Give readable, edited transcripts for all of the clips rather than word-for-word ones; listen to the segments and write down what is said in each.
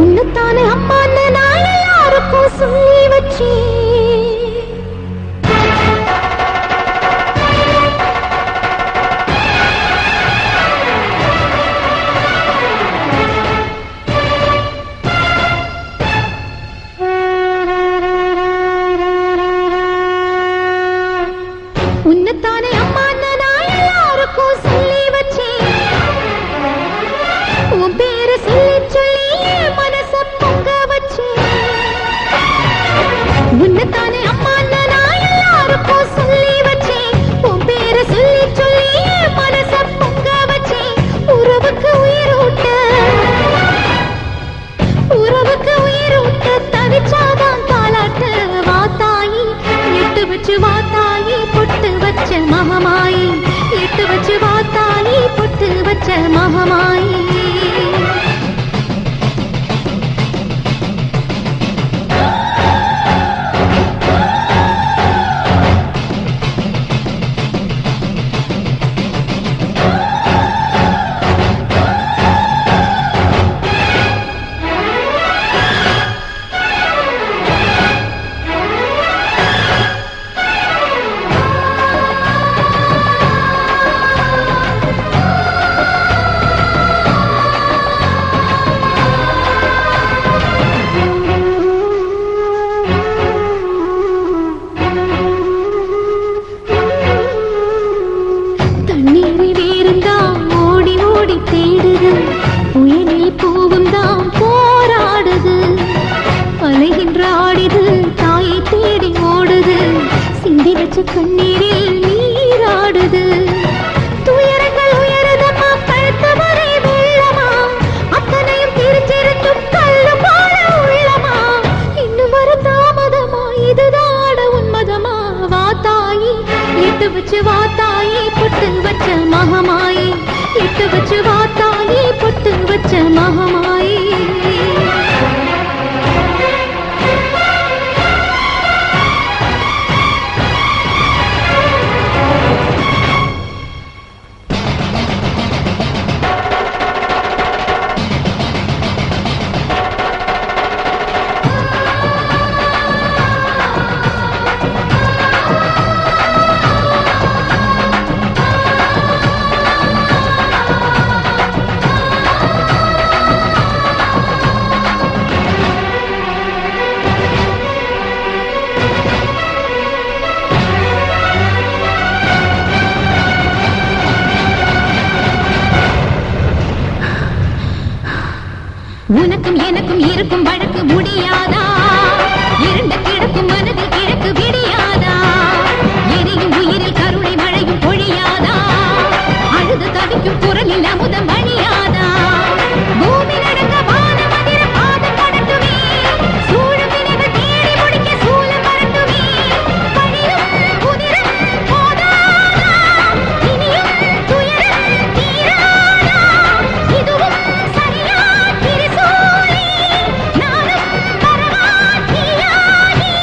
உன்னத்தானே அம்மான்னு நான் எல்லாருக்கும் சொல்லி வச்சேன். உன்னத்தானே அம்மான்னு நான் எல்லாருக்கும் சொல்லி வச்சேன். உன் பேரை சொல்லி சொல்லி மனச பொங்க வச்சேன். உன்னத்தானே அம்மான்னு நான் எல்லாருக்கும் சொல்லி வச்சேன். உன் பேரை சொல்லி சொல்லி மனச பொங்க வச்சேன். உறவுக்கு உயிரூட்ட தவிச்சாதான் தாலாட்டு வாத்தாயி எட்டு வச்சு வாத்தாயி பொட்டு வச்ச மகமாயி எட்டு வச்சு வாத்தாயி பொட்டு வச்ச மகமாயி. புயலில் பூவும் தான் போராடுது, அலைகின்ற ஆடிது, தாயை தேடி ஓடுது, சிந்தி வச்ச கண்ணீரில் நீராடுது. துயரங்கள் உயருதமா, கழுத்து வரை வெள்ளமா, அத்தனையும் தெரிஞ்சிருந்தும் கல்லு போல உள்ளமா. இன்னும் வர தாமதமா, இதுதாட உன்மதமா. வாத்தாயி எட்டு வச்சு வாத்தாயி பொட்டு வச்ச மகமாயி எட்டு வச்சு வாத்தாயி பொட்டு வச்ச மகமாயி. உனக்கும் எனக்கும் இருக்கும் வழக்கு முடியாதா? இருண்ட கிடக்கும் மனதில் கிழக்கு விடியாதா? எரியும் உயிரில் கருணை மழையும் பொழியாதா? அழுது தவிக்கும் குரலில் அமுதம் வழியாதா? பூமி நடங்க வானம் அதிர பாதம் கடட்டுமே, சூழும் வினைகள் தேடி முடிக்க சூழல் வரட்டுமே. பழியும் புதிரும் போதாதா, இனியும் துயரம் தீராதா? இதுவும் சரியா திரிசூலி, நானும் வரவா தீயானி.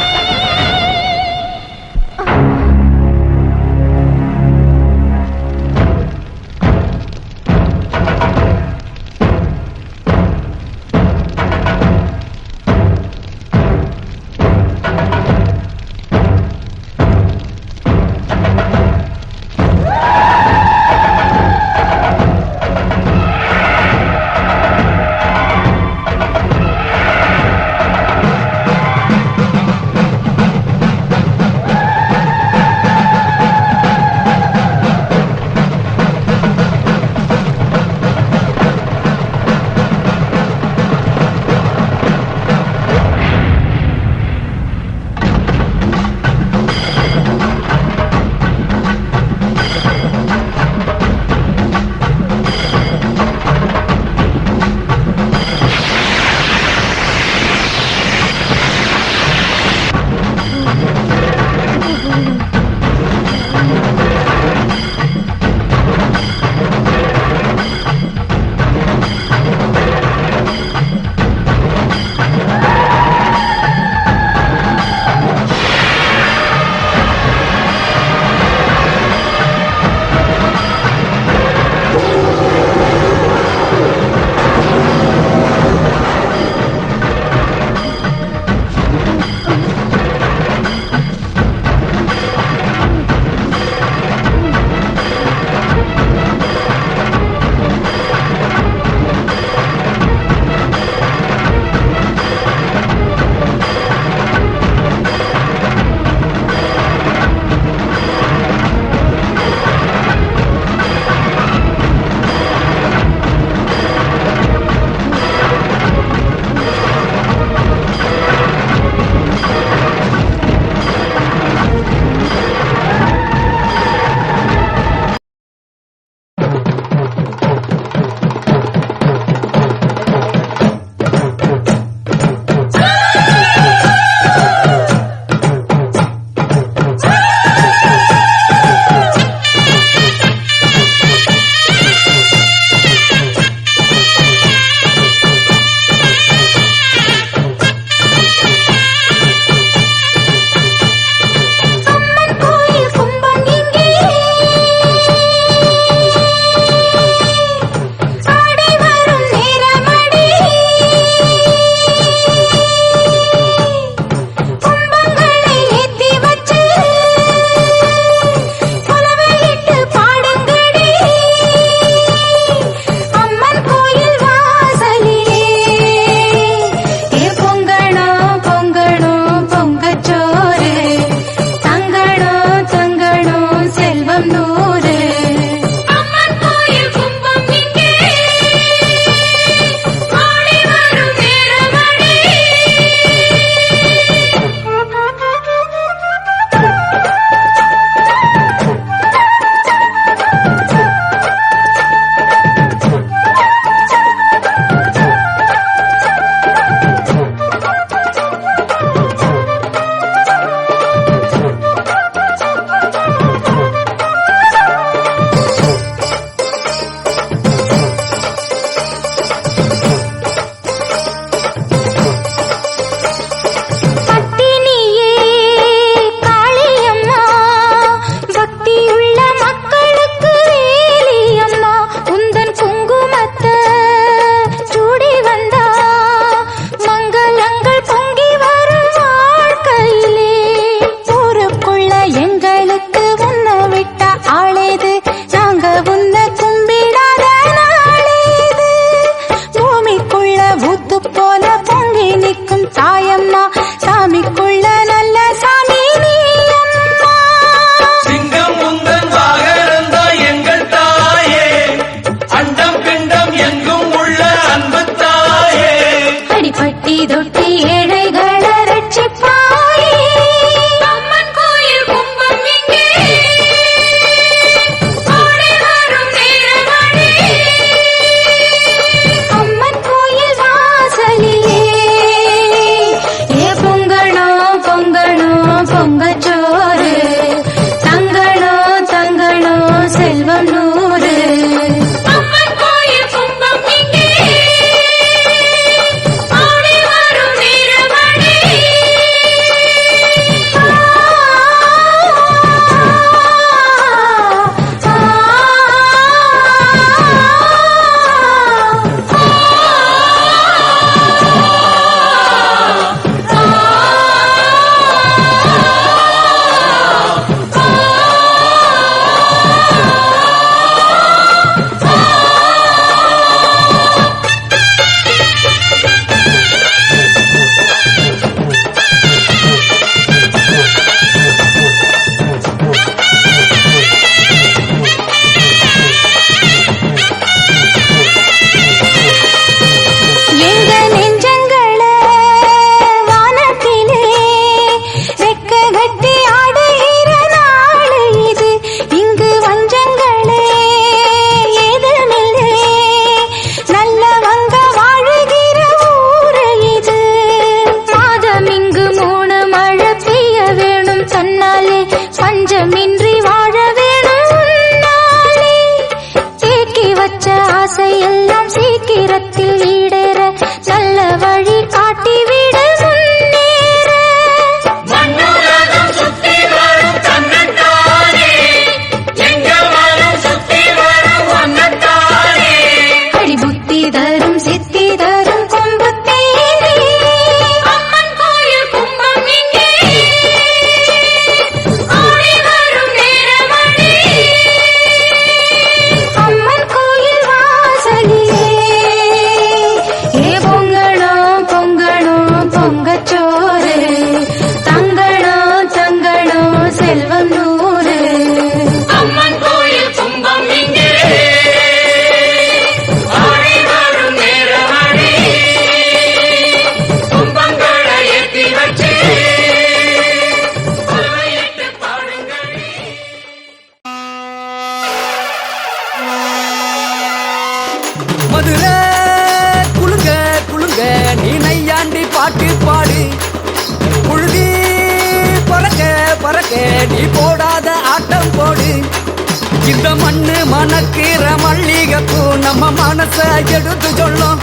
மல்லிகைப்பூ நம்ம மனச எடுத்து சொல்லும்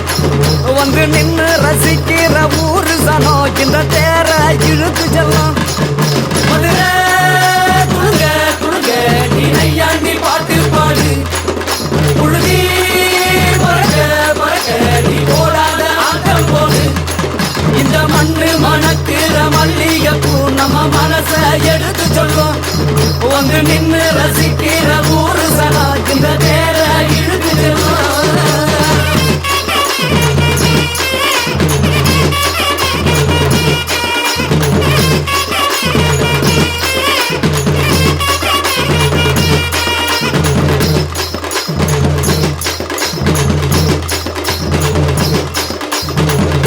வந்து நின்று ரசிக்கிற ஊரு சனம் இந்த தேர இழுத்து செல்லும் மதுரை துளுங்க துளுங்க நீ நையாண்டி பாட்டு பாடு புழுதி பறக்க பறக்க நீ போடாத ஆட்டம் போடு இந்த மண்ணு மணக்கிற மல்லிகைப்பூ நம்ம மனச எடுத்து சொல்லும் வந்து நின்று ரசிக்கிற ஊரு சனா இந்த தேர இழுத்து செல்லும்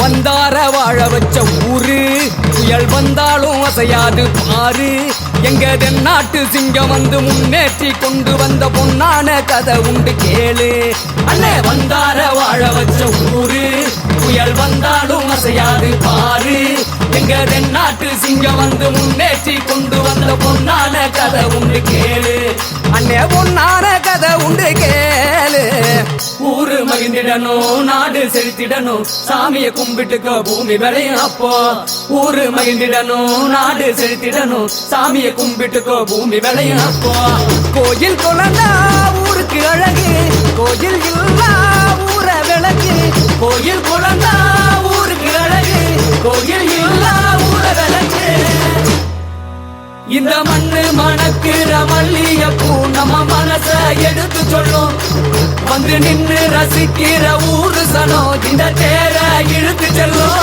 வந்தார வாழ வச்ச ஊரு புயல் வந்தாலும் அசையாது பாரு எங்க தென்னாட்டு சிங்கம் வந்து முன்னேற்றி கொண்டு வந்த பொன்னான கதை உண்டு கேளு அண்ணே வந்தார வாழ வச்ச ஊரு புயல் வந்தாலும் அசையாது பாரு எங்க தென்னாட்டு சிங்கம் வந்து முன்னேற்றி கொண்டு வந்த பொன்னான கதை உண்டு கேளு அண்ணே பொன்னான கதை உண்டு கேளு ஊரு மகிழ்ந்திடணும் நாடு செழித்திடணும் சாமிய கும்பிட்டுக்கோ பூமி விளையும் அப்போ ஊரு மகிழ்ந்திடணும் நாடு செழித்திடணும் சாமிய கும்பிட்டுக்கோ பூமி விளையும் அப்போ கோயில் குழந்தா ஊருக்கு அழகு கோயில் இல்லா ஊர விளக்கு கோயில் குழந்தா ஊருக்கு அழகு கோயில் இல்லா ஊர விளக்கு இந்த மண்ணு மணக்கிற மல்லிகைப்பூ நம்ம மனச எடுத்து சொல்லும் வந்து நின்று ரசிக்கிற ஊரு சனம் இந்த தேர இழுத்து செல்லும்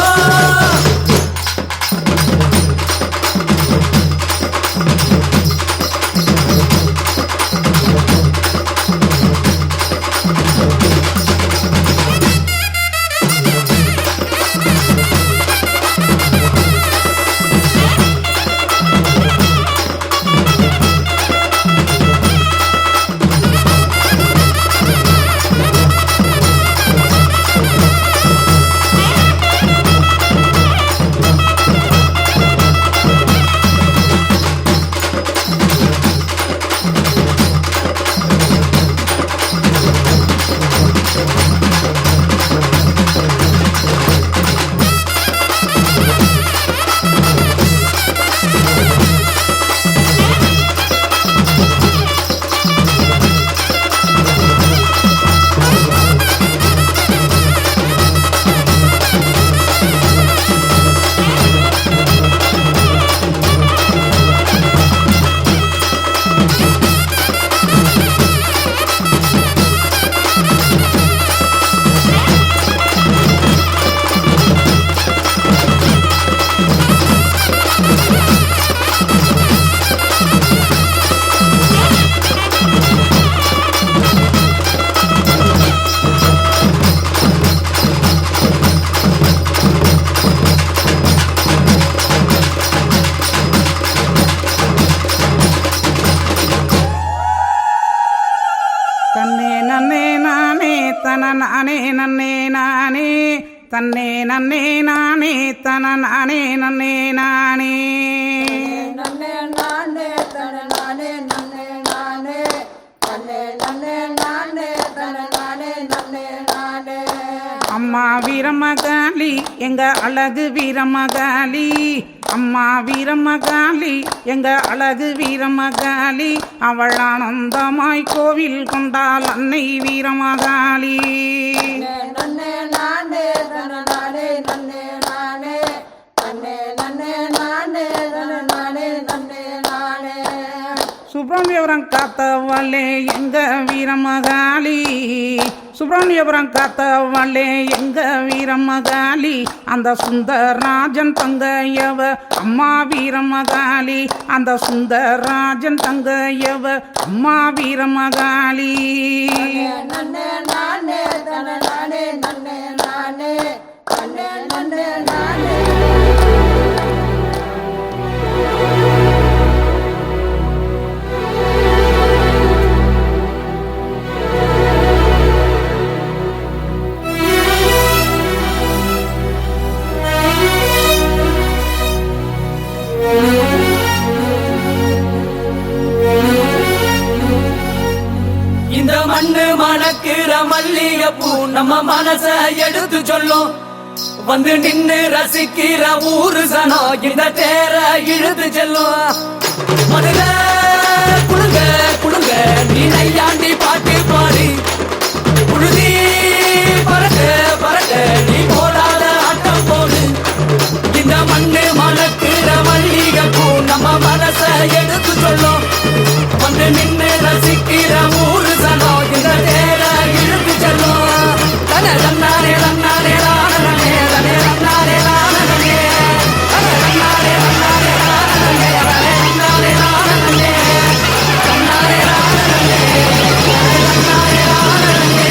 நானே நன்னே நானே தன்னே நன்னே நானே தன நானே நன்னே நானே நன்னே நானே தன நானே நன்னே நானே தன்னே நன்னே நானே தன நானே நன்னே நானே அம்மா வீரமகாளி எங்க அழகு வீரமகாளி அம்மா வீரமகாளி எங்க அழகு வீரமகாளி அவள் ஆனந்தமாய் கோவில் கொண்டாள் அன்னை வீரமகாளி நன்னே நானே தன நானே நன்னே நானே தன்னே நன்னே நானே தன நானே நன்னே நானே சுப்பிரமணியபுரம் காத்தவளே எங்க வீரமகாளி சுப்பிரமணியபுரம் காத்தவளே எங்க வீரமகாளி அந்த சுந்தரராஜன் தங்கையவ அம்மா வீரமகாளி அந்த சுந்தரராஜன் தங்கையவ அம்மா வீரமகாளி நன்னே நானே தன நானே நன்னே நானே தன்னே நன்னே நானே இந்த மண்ணு நம்ம மனச எடுத்து சொல்லும் வந்து நின்னு ரசிக்கிற ஊரு சனம் இந்த தேர இழுத்து செல்லும் மதுர குழுங்க குழுங்க நீ நையாண்டி பாட்டு பாடி புழுதி பறக்க பறக்க நீ போராத ஆட்டம் போடு இந்த மண்ணு மணக்கிற மல்லிகை பூ நம்ம மனச எடுத்து சொல்லும் வந்து நின்னு ரசிக்கிற ஊரு சனம் இந்த தேர இழுத்து செல்லும் தன தன்னாரே தன்னாரே ராணனே தனே தன்னாரே ராணனே தன தன்னாரே தன்னாரே ராணனே தனே தன்னாரே ராணனே தன்னாரே ராணனே தன்னாரே ராணனே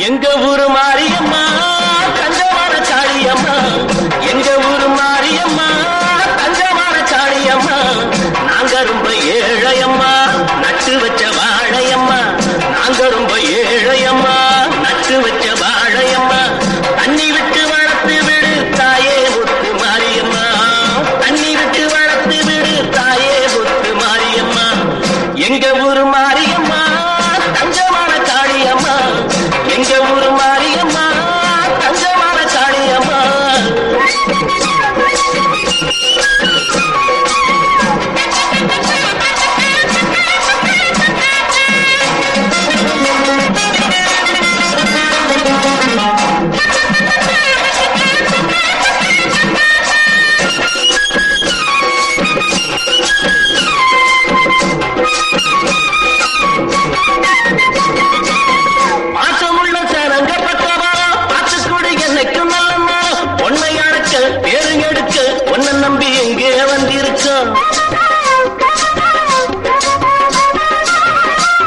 எங்க ஊரு மாரியம்மா தஞ்சமான காளியம்மா எங்க ஊரு மாரியம்மா தஞ்சமான காளியம்மா நாங்க ரொம்ப ஏழையம்மா நட்டு வச்ச வாழையம்மா நாங்க ரொம்ப ஏழையம்மா நட்டு வச்ச வாழையம்மா தண்ணி விட்டு வளர்த்து விடு தாயே முத்து மாரியம்மா தண்ணி விட்டு வளர்த்து விடு தாயே முத்து மாரியம்மா எங்க ஊரு மாரியம்மா தஞ்சமான காளியம்மா எங்க ஊரு மாரியம்மா தஞ்சமான காளியம்மா பாசமுள்ள சரங்க பட்டவா பாத்துக்கூட என்னைக்கும் நல்லம்மா பொன்னை அடக்க பேரு எடுக்க பொன்ன நம்பி எங்கே வந்திருக்கோம்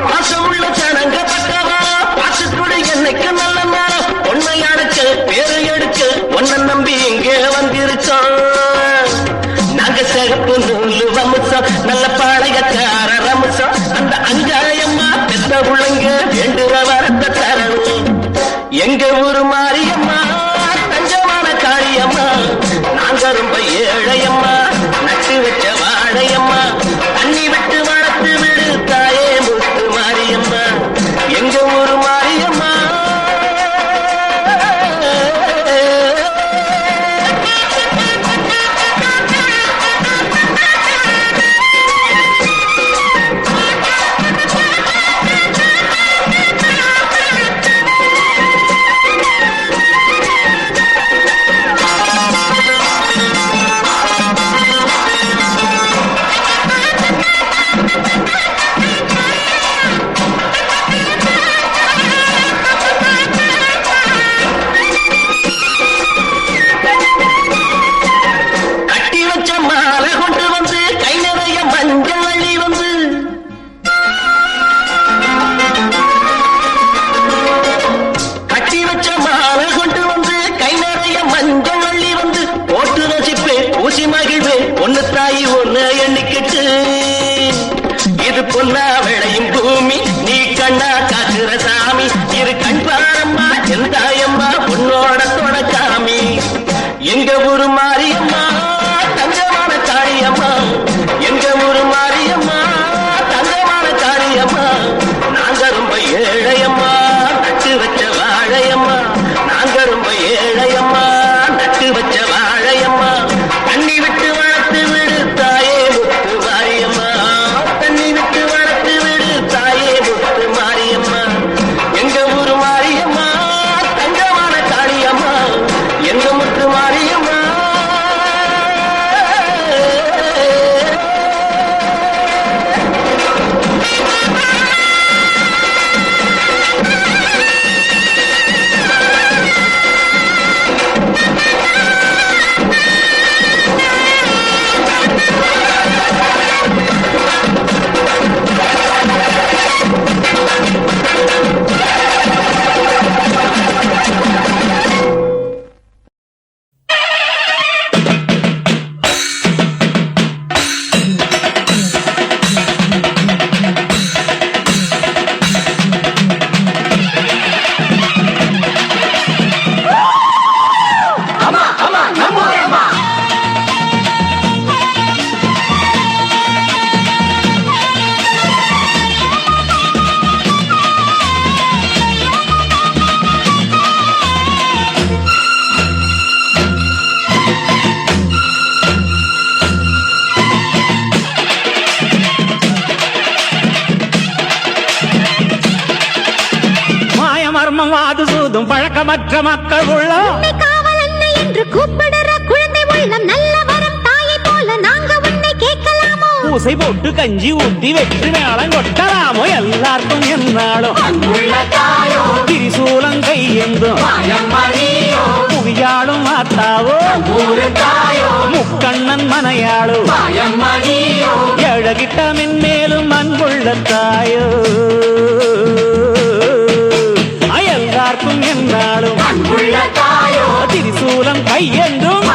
பாசமுள்ள சரங்க பட்டவா பாத்துக்கூட என்னைக்கும் நல்லம்மா பொன்னை அடக்க பேரு எடுக்க பொன்ன நம்பி எங்கே வந்திருக்கோம் நாங்க சிகப்பு நூலு வம்சம் நல்ல பாளையக்கார ரம்சம் அந்த அஞ்சாயம்மா பெத்த புள்ளைங்க வேண்டுற வரத்த தரணும் எங்க ஊரு மாரியம்மா தஞ்சமான காளியம்மா நாங்க ரொம்ப ஏழையம்மா நட்டு வச்ச வாழையம்மா தண்ணி விட்டு வளர்த்து விடு தாயே முத்து மாரியம்மா எங்க ஊரு மாரியம்மா கட்டி வச்ச மாலை கொண்டு வந்து கை நிறைய மஞ்சள் அள்ளி வந்து கட்டி வச்ச மாலை கொண்டு வந்து கை நிறைய மஞ்சள் அள்ளி வந்து போட்டு ரசிப்பே ஊசி மகிழ்வே ஒன்னு தாயி ஒன்னு எண்ணிக்கிட்டு இது பொன்னா விளையும் பூமி நீ கண்ணா காக்குற சாமி இரு கண் பாரம்மா என் தாயம்மா உன்னோட தொடக்காமி எங்க ஊரு மாரியம்மா தஞ்சமான காளியம்மா எங்க ஊரு மாரியம்மா தஞ்சமான காளியம்மா நாங்க ரொம்ப ஏழையம்மா நட்டு வச்ச வாழையம்மா நாங்க ரொம்ப ஏழையம்மா நட்டு வச்ச வாழையம்மா தண்ணி விட்டு வளர்த்து விடு தாயே முத்து மாரியம்மா தண்ணி விட்டு வளர்த்து விடு தாயே முத்து மாரியம்மா பழக்கம் வாது சூதும் பழக்கமற்ற மக்கள் உள்ளம் உன்னை காவல் அன்னை என்று கூப்பிடுற குழந்தை உள்ளம் நல்ல வரம் தாயை போல நாங்க உன்னை கேட்கலாமோ பூசை போட்டு கஞ்சி ஊத்தி வெற்றி மேளம் கொட்டலாமோ எல்லாருக்கும் என்னாலும் திரிசூலம் கையெந்தும் புவியாளும் மாத்தாவோ முக்கண்ணன் மனையாளோ எழகிட்ட மென்மேலும் அன்புள்ள தாயோ எல்லாருக்கும் என்னாலும் திரிசூலம் கையெந்தும்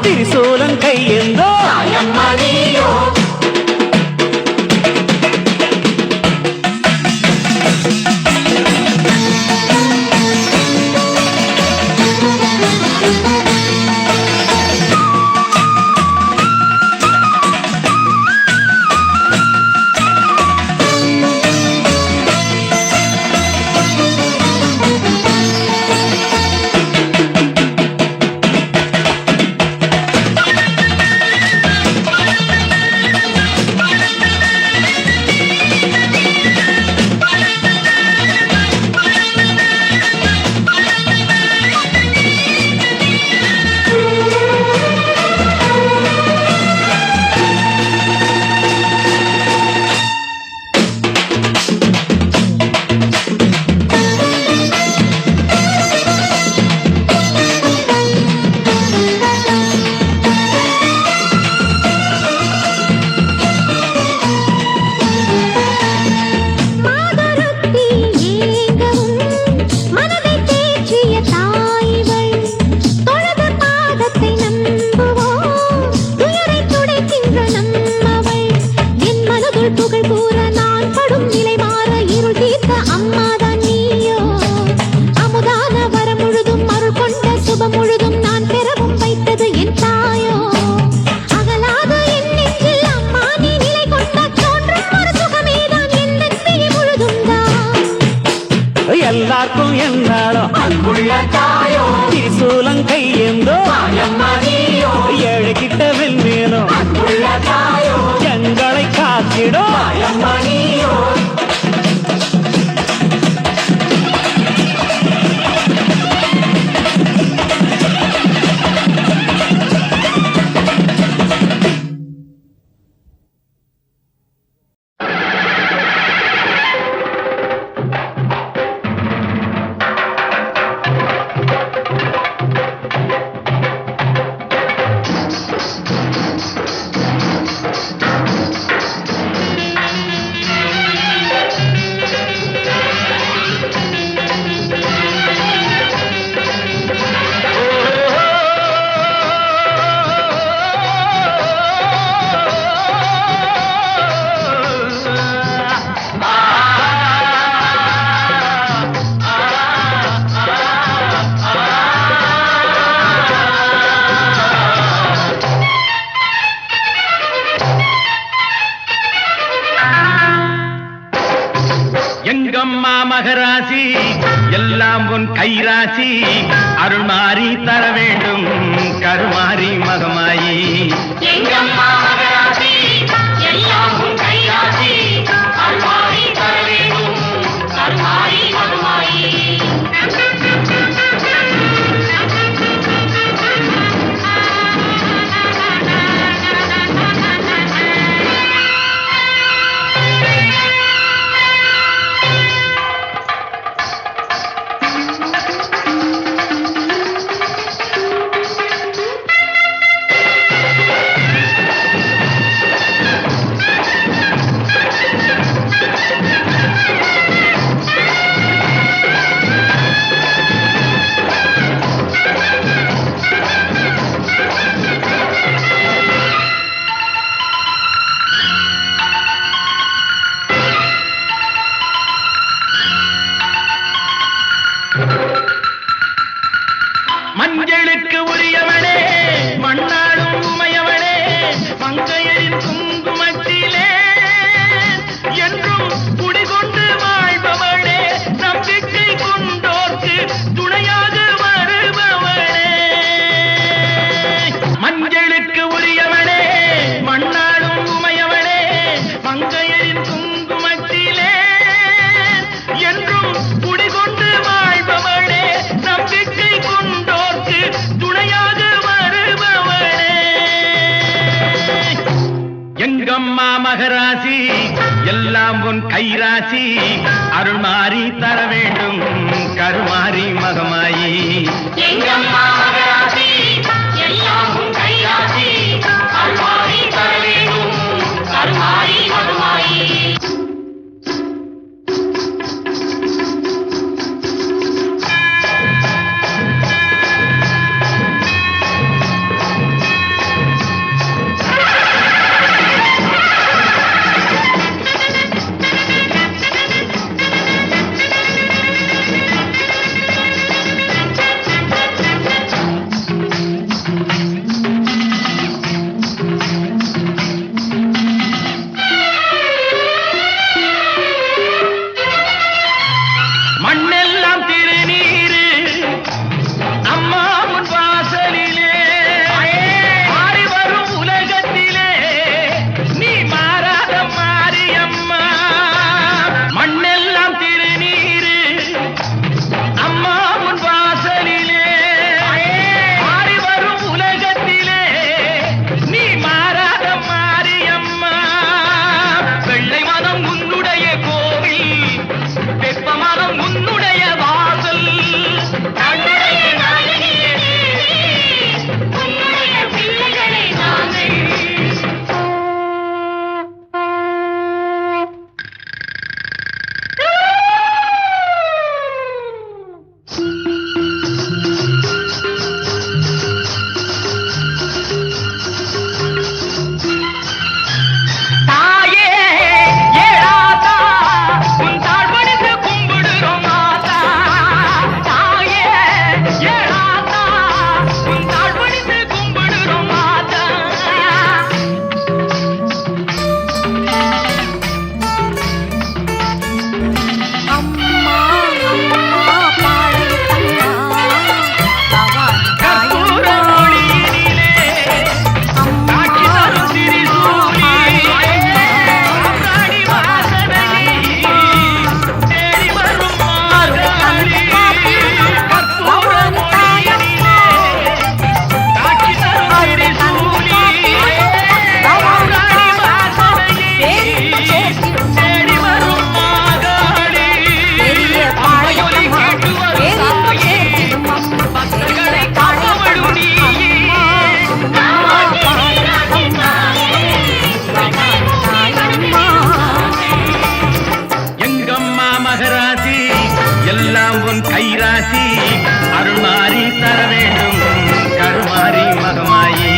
திரிசூலம் கையெந்தோ எல்லாருக்கும் என்னாலும் திரிசூலம் கையேந்தோ ஏழு கிட்ட வெல்வேலும் எங்களை காத்திடும் எங்கம்மா மகராசி எல்லாம் உன் கைராசி அருள் மாறி தர வேண்டும் கருமாறி மகமாயி எங்கம்மா மகராசி எல்லாம் உன் கைராசி அருள் மாறி தர வேண்டும் கருமாறி எல்லாம் உன் கைராசி அருள் மாறி தர வேண்டும் கருமாறி மகமாயி எங்கம்மா மகராசி எல்லாம் உன் கைராசி அருள் மாறி தர வேண்டும் கருமாறி மகமாயி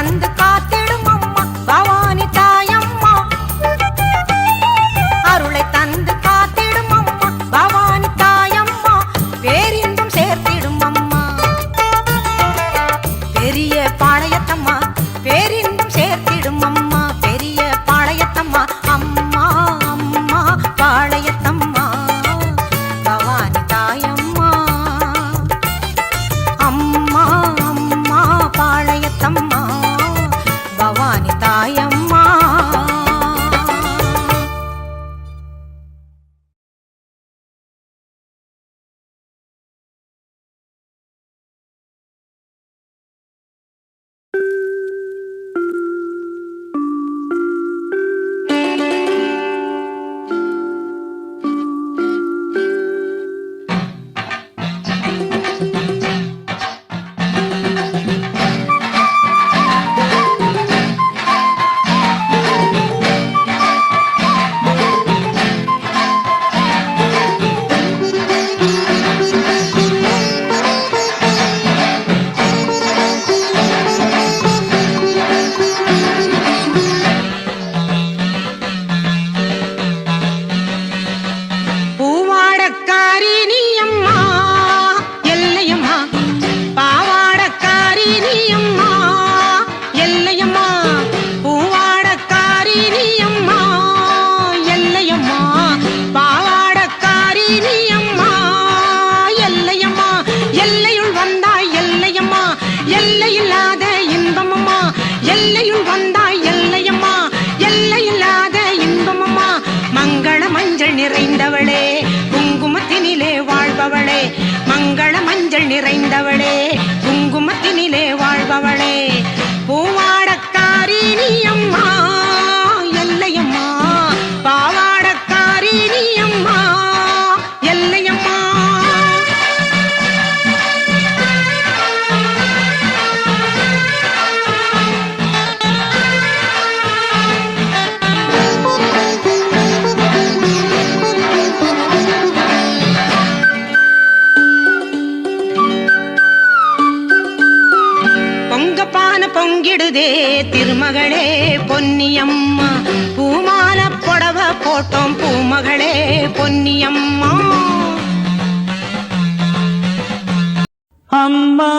தந்து காத்திடும் அம்மா பவானி தாயம்மா. அருளை தந்து காத்திடும் அம்மா பவானி தாயம்மா. பேரின்பம் சேர்த்திடும் அம்மா பெரிய பாளையத்தம்மா. பேரின்பம் சேர்த்திடும் அம்மா பெரிய பாளையத்தம்மா. அம்மா அம்மா பாளையத்தம்மா பவானி தாயம்மா. அம்மா அம்மா பாளையத்தம்மா பவானி தாயம்மா. பூவாடக்காரி நீ அம்மா எல்லையம்மா. பாவாடக்காரி நீ அம்மா எல்லையம்மா. பூவாடக்காரி நீ அம்மா எல்லையம்மா. பாவாடக்காரி நீ அம்மா எல்லையம்மா. எல்லையுள் வந்தாய் எல்லையம்மா எல்லையில்லாத இன்பமம்மா. எல்லையுள் வந்தாய் எல்லையம்மா எல்லையில்லாத இன்பமம்மா. மங்கள மஞ்சள் நிறைந்தவளே குங்குமத்தினிலே வாழ்பவளே. மங்கள மஞ்சள் நிறைந்தவளே குங்குமத்தினிலே வாழ்பவளே. பூவாடக்காரி நீ அம்மா எல்லையம்மா. பாவாடக்காரி நீ அம்மா எல்லையம்மா. பொங்கப்பான பொங்கிடுதே திருமகளே பொன்னியம்மா. பூமால புடவ போட்டோம் பூமகளே பொன்னியம்மா. அம்மா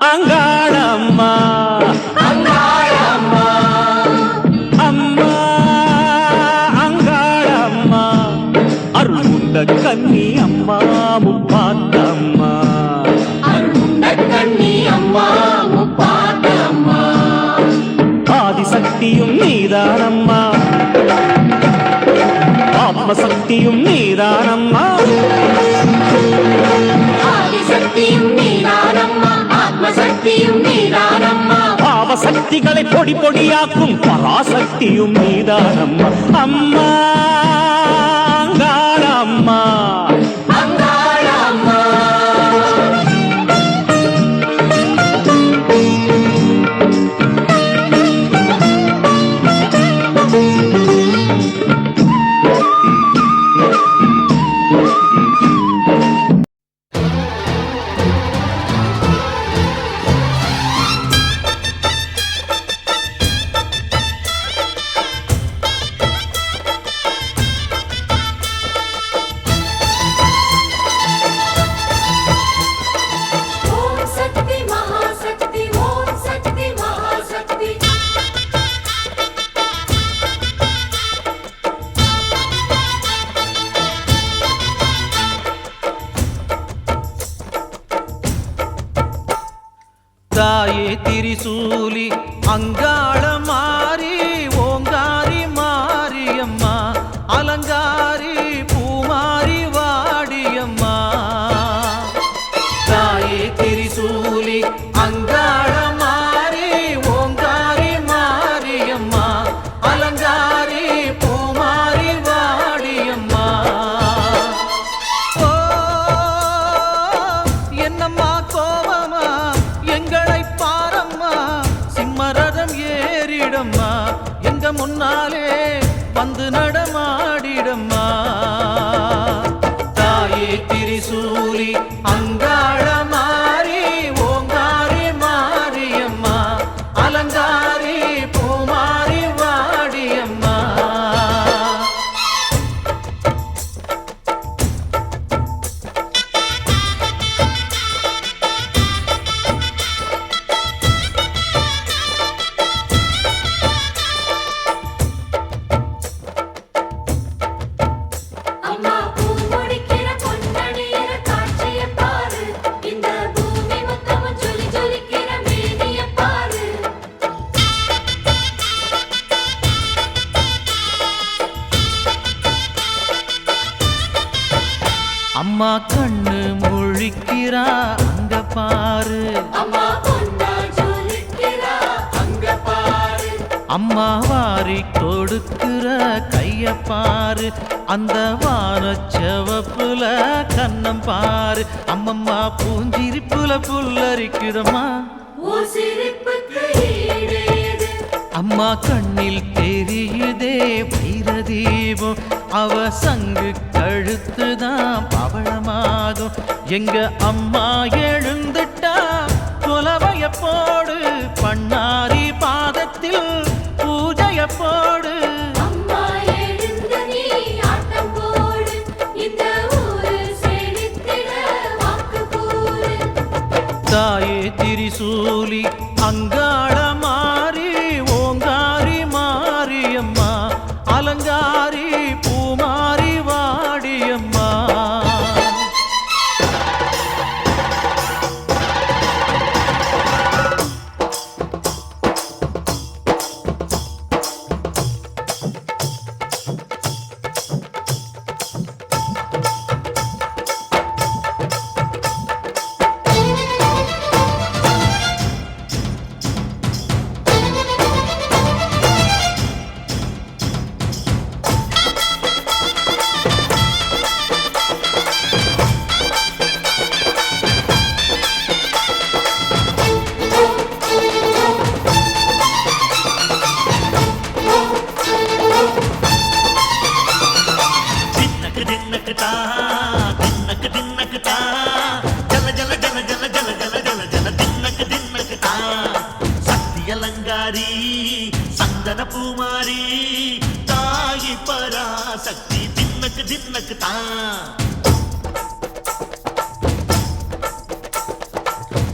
அங்காளம்மா அங்காளம்மா. அம்மா அங்காளம்மா அருள்முண்ட கன்னி அம்மா முப்பாத்தம்மா. அருள்முண்ட கன்னி அம்மா முப்பாத்தம்மா. ஆதிசக்தியும் நீதானம்மா ஆத்மசக்தியும் நீதானம்மா. ஆதிசக்தியும் நீதானம்மா ஆத்மசக்தியும் நீதானம்மா. பாவசக்திகளை பொடி பொடியாக்கும் பராசக்தியும் நீதானம்மா. அம்மா அங்காளம்மா அங்காளம்மா. தாயே திரிசூலி அங்காள மாறி ஓங்காரி மாரியம்மா அலங்காரி பூமாரி வாடியம்மா. தாயே திரிசூலி அங்காள மாறி ஓங்காரி மாரியம்மா அலங்காரி பூமாரி வாடியம்மா. ஓ என்னம்மா கோவமா எங்களை பாரம்மா சிம்மரதம் ஏறி அம்மா கண்ணு முழிக்கிறா அங்க பாரு, அம்மா வாரி கொடுக்கிற கைய பாரு, அந்த வானச்சவப்புல கண்ணம் பாரு, அம்மம்மா பூஞ்சிரிப்புல புல்லரிக்குதம்மா, அம்மா கண்ணில் தெரியுதே வைரதீபம், அவ சங்கு கழுத்துதான் பவளமாகும், எங்க அம்மா எழுந்துட்டா கொலவைய போடு, பண்ணாரி பாதத்தில் பூஜைய போடு, தாயே திரிசூலி அங்காள மாறி ஓங்காரி மாரியம்மா, அலங்காரி பூமாரி வாடியம்மா. அலங்காரி சந்தன பூமாரி தாயி பராசக்தி தின்னக்கு தின்னக்கு தான்,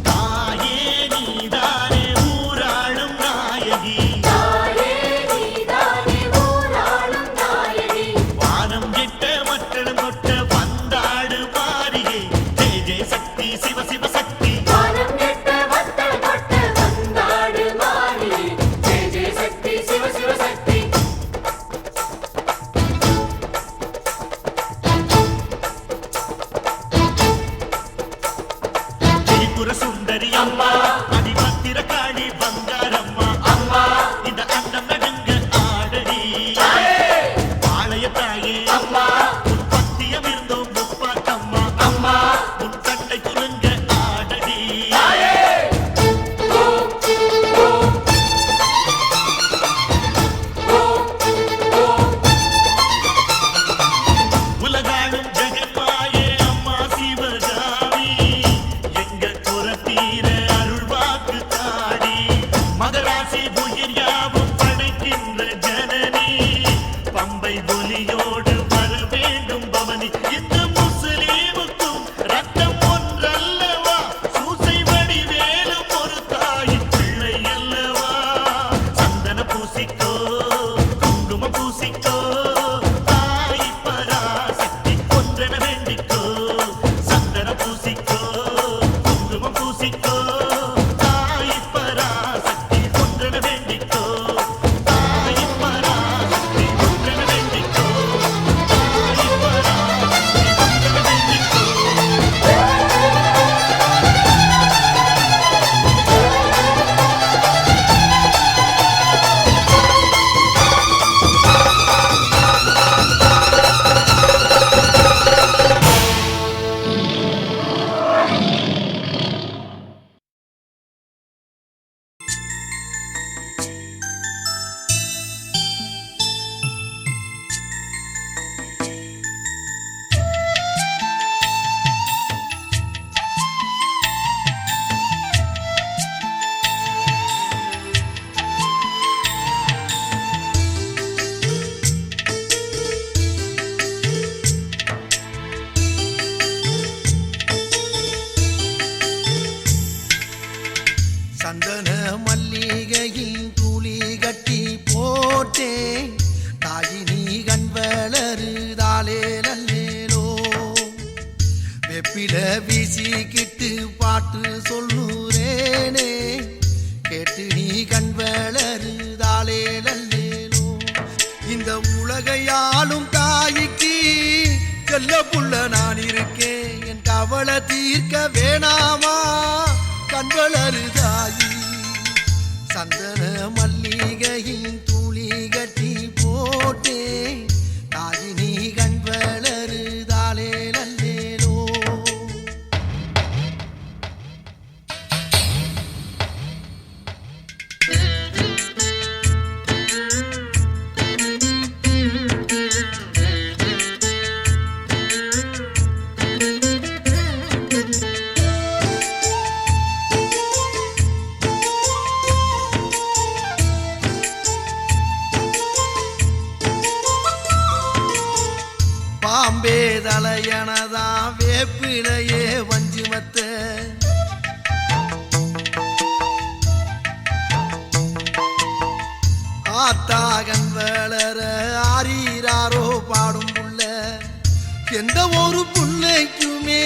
தாயே நீதானே ஊராளும் நாயகி, வானம் எட்ட மக்களும் கொட்ட வந்தாடு மாறியே, ஜெய ஜெய சக்தி சிவ சிவ சக்தி, சுந்தரி அம்மா அதிபத்திர காளி பங்காரம்மா, அம்மா இந்த அண்டம் நடுங்க ஆடடி, ஆலய தாயே அம்மா உன் பத்தியம் இருந்தோம் முப்பாட்டம்மா, அம்மா உன் கண்ணை குலுங்க ஆடடி, உலகாளும் ஜெகன்மாயே அம்மா சிவகாமி, எங்க குரத்தீர அருள் வாக்கு தாடி, மகராசி உயிர் யாவும் படைக்கின்ற ஜனனி, பம்பை ஒலியோடு வர வேண்டும் பவனி, இந்த முஸ்லீமுக்கும் ரத்தம் ஒன்றல்லவா, சூசை வடிவேலும் ஒரு தாயின் பிள்ளை அல்லவா, சந்தன பூசிக்கோ குங்குமம் பூசிக்கோ, தாய் பராசக்தி ஒன்றென வேண்டிக்கோ, சந்தன பூசிக்கோ குங்குமம் பூசிக்கோ, தாய் பராசக்தி ஒன்றென வேண்டிக்கோ, தாய் பராசக்தி ஒன்றென வேண்டிக்கோ, தாய் பராசக்தி ஒன்றென வேண்டிக்கோ. சந்தன மல்லிகையில் துளி கட்டி போட்டேன், தாயினி கண் வளருதாலே நல்லேலோ, வெப்பில வீசிக்கிட்டு பாட்டு சொல்லுறேனே, கேட்டு நீ கண் வளருதாலே நல்லேலோ, இந்த உலகையாளும் தாய்க்கு செல்ல புள்ள நான் இருக்கேன். தீர்க்க வேணாமா கண்வளருதாயி சந்தன மல்லிகையின் துளி கட்டி போட்டே தாயி நீ கண்வளருதாலே நல்லேலோ பாம்பே தலையனதா வேப்பிலையே வஞ்சிமத்த ஆத்தாகன் வளர ஆரீராரோ பாடும் புள்ள எந்த ஒரு புள்ளைக்குமே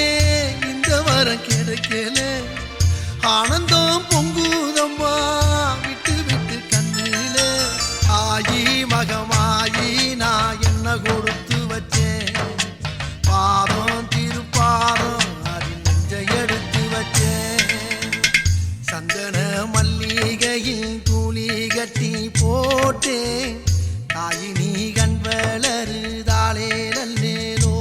இந்த வரம் கிடைக்கல ஆனந்தம் பொங்குதம்மா விட்டு விட்டு கண்ணில ஆயி மகமாயி நான் என்ன கொடுத்து வச்சேன் பாதம் திருப்பாதம் அது நெஞ்ச எடுத்து வச்சேன் சந்தன மல்லிகையின் துளி கட்டி போட்டேன் தாயி நீ கண் வளருதாலே நல்லேலோ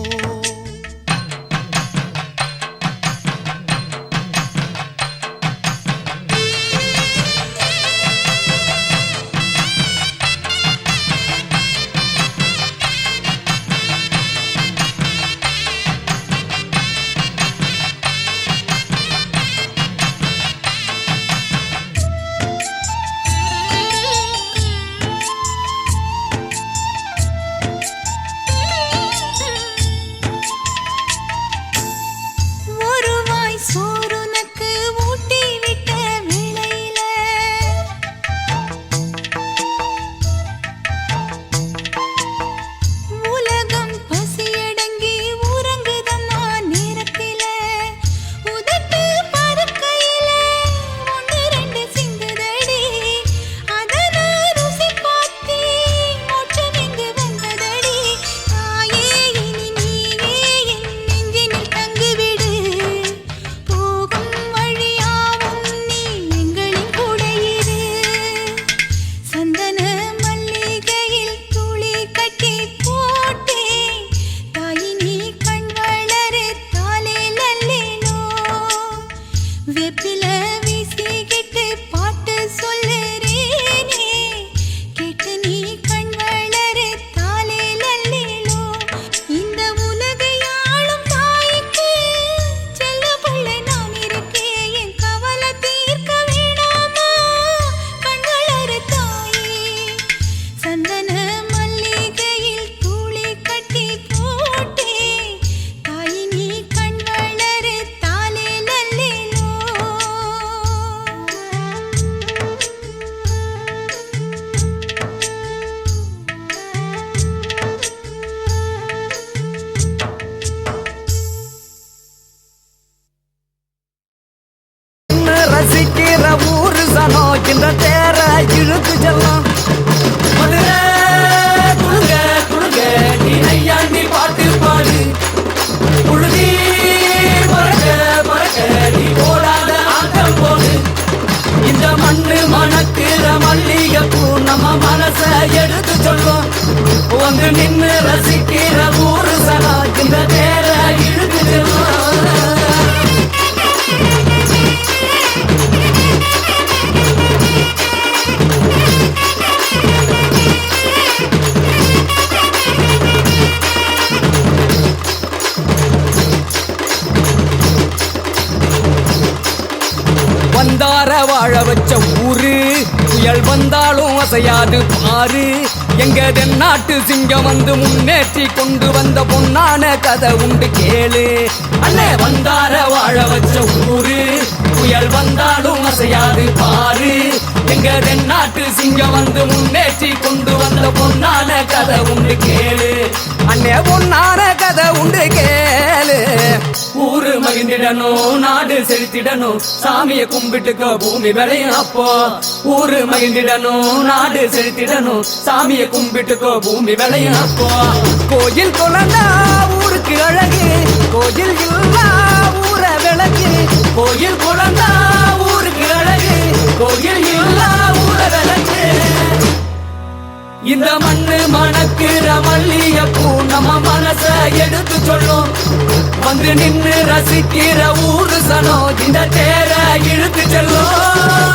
ரசிக்கிற ஊரு சனம் இந்த தேர இழுத்து செல்லும் மதுரை குழுங்க குழுங்க நீ ஐயாண்டி பாட்டு பாடு குழுதி பறக்க பறக்க நீ போடாத ஆட்டம் போடு இந்த மண்ணு மணக்கிற மல்லிகைப்பூ நம்ம மனச எடுத்து சொல்லும் வந்து நின்று ரசிக்கிற ஊரு சனம் இந்த தேர இழுத்து செல்லும் வந்தார வாழ வச்ச ஊரு புயல் வந்தாலும் அசையாது பாரு எங்க தென்னாட்டு சிங்கம் வந்து முன்னேற்றி கொண்டு வந்த பொன்னான கதை உண்டு கேளு அண்ணே வந்தார வாழ வச்ச ஊரு புயல் வந்தாலும் அசையாது பாரு எங்க தென்னாட்டு சிங்கம் வந்து முன்னேற்றி கொண்டு வந்த பொன்னான கதை உண்டு கேளு அண்ணே பொன்னான கதை உண்டு கேளு ஊரு மகிழ்ந்திடணும் நாடு செலுத்திடணும் சாமிய கும்பிட்டுக்கோ பூமி விளையும் அப்போ ஊரு மகிழ்ந்திடணும் நாடு செலுத்திடணும் சாமிய கும்பிட்டுக்கோ பூமி விளையும் அப்போ கோயில் குழந்தா ஊருக்கு அழகு கோயில் இல்லா ஊரை கோயில் குழந்தா ஊருக்கு அழகு கோயில் இல்லா ஊர விளக்கு இந்த மண்ணு மணக்குற மல்லியப்பூ நம்ம மனச எடுத்து சொல்லும் வந்து நின்னு ரசிக்கிற ஊரு சனம் இந்த தேர இழுத்து செல்லும்